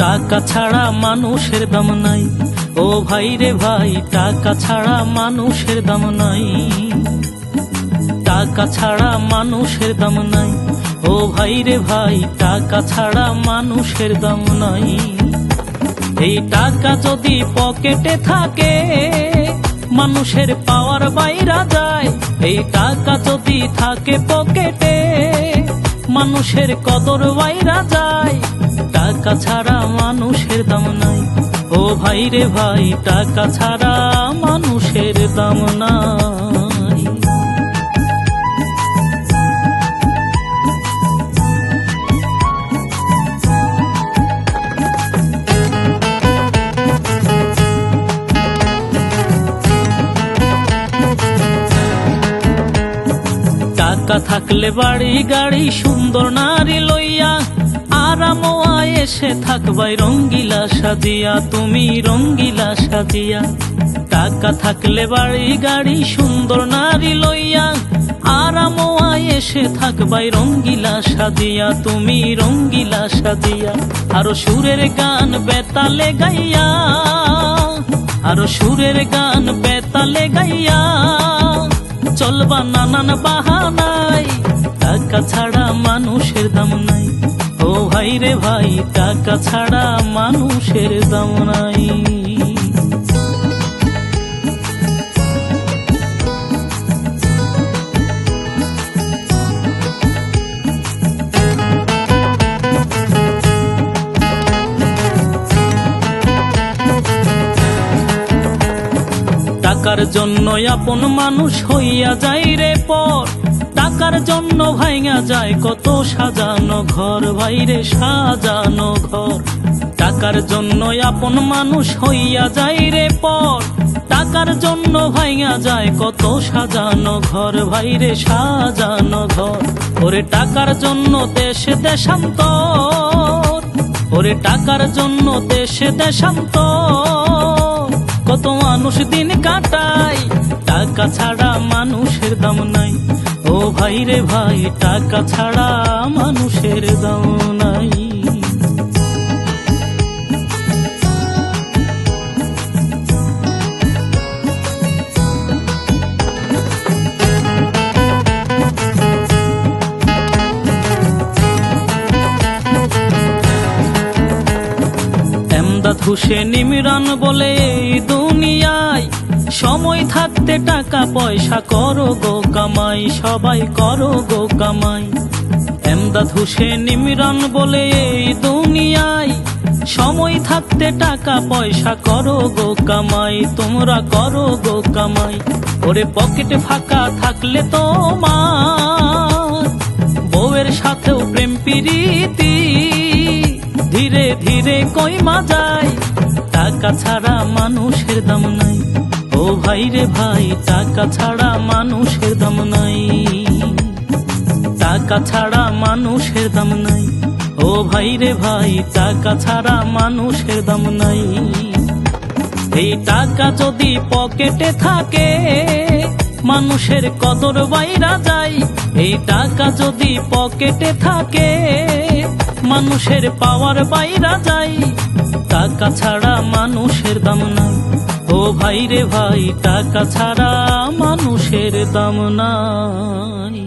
টাকা ছাড়া মানুষের দাম নাই, ও ভাই রে ভাই, টাকা ছাড়া মানুষের দাম নাই। টাকা ছাড়া মানুষের দাম নাই, ও ভাই রে ভাই, টাকা ছাড়া মানুষের দাম নাই। এই টাকা যদি পকেটে থাকে মানুষের পাওয়ার বাইরা যায়। এই টাকা যদি থাকে পকেটে মানুষের কদর বাইরা যায়। টাকা ছাড়া মানুষের দাম নাই, ও ভাই রে ভাই, টাকা ছাড়া মানুষের দাম নাই। টাকা থাকলে বাড়ি গাড়ি সুন্দর নারী লইয়া আরাম এসে থাকবাই রঙ্গিলা সাজিয়া, তুমি রঙ্গিলা সাজিয়া। টাকা থাকলে বাড়ি গাড়ি সুন্দর নারী লইয়া আরাম এসে থাকবাই রঙ্গিলা সাজিয়া, তুমি রঙ্গিলা সাজিয়া। আরো সুরের গান বেতালে গাইয়া, আরো সুরের গান বেতালে গাইয়া চলবা নানান বাহানায়। টাকা ছাড়া মানুষের দাম নাই, ও ভাই রে ভাই, টাকা ছাড়া মানুষের দাম নাই। টাকার জন্য আপন মানুষ হইয়া যায় রে পর, টাকার জন্য ভাঙা যায় কত সাজানো ঘর, ভাইরে সাজানো ঘর। টাকার জন্য আপন মানুষ হইয়া যায় রে পর, টাকার জন্য ভাঙা যায় কত সাজানো ঘর, ভাইরে সাজানো ঘর। ওরে টাকার জন্য দেশে দেশান্তর, ওরে টাকার জন্য দেশে দেশান্তর কত মানুষ দিন কাটায়। টাকা ছাড়া মানুষের দাম নাই, ও ভাই রে ভাই, টাকা ছাড়া মানুষের দাম নাই। এমদাদ হোসেন ইমরান বলে এই দুনিয়ায় সময় থাকতে টাকা পয়সা করো গো কামাই, সবাই করো গো কামাই। এমদাদ হোসেন ইমরান বলে এই দুনিয়ায় সময় থাকতে টাকা পয়সা করো গো কামাই, তোমরা করো গো কামাই। ওরে পকেটে ফাঁকা থাকলে তোমার বউয়ের সাথেও প্রেম প্রীতি ধীরে ধীরে কইমা যায়। টাকা ছাড়া মানুষের দাম নাই, ও ভাই রে ভাই, টাকা ছাড়া মানুষের দাম নাই। টাকা ছাড়া মানুষের দাম নাই, ও ভাই রে ভাই, টাকা ছাড়া মানুষের দাম নাই। এই টাকা যদি পকেটে থাকে মানুষের কদর বাইরা যায়। এই টাকা যদি পকেটে থাকে মানুষের পাওয়ার বাইরা যায়। টাকা ছাড়া মানুষের দাম নাই, ও ভাই রে ভাই, টাকা ছাড়া মানুষের দাম নাই।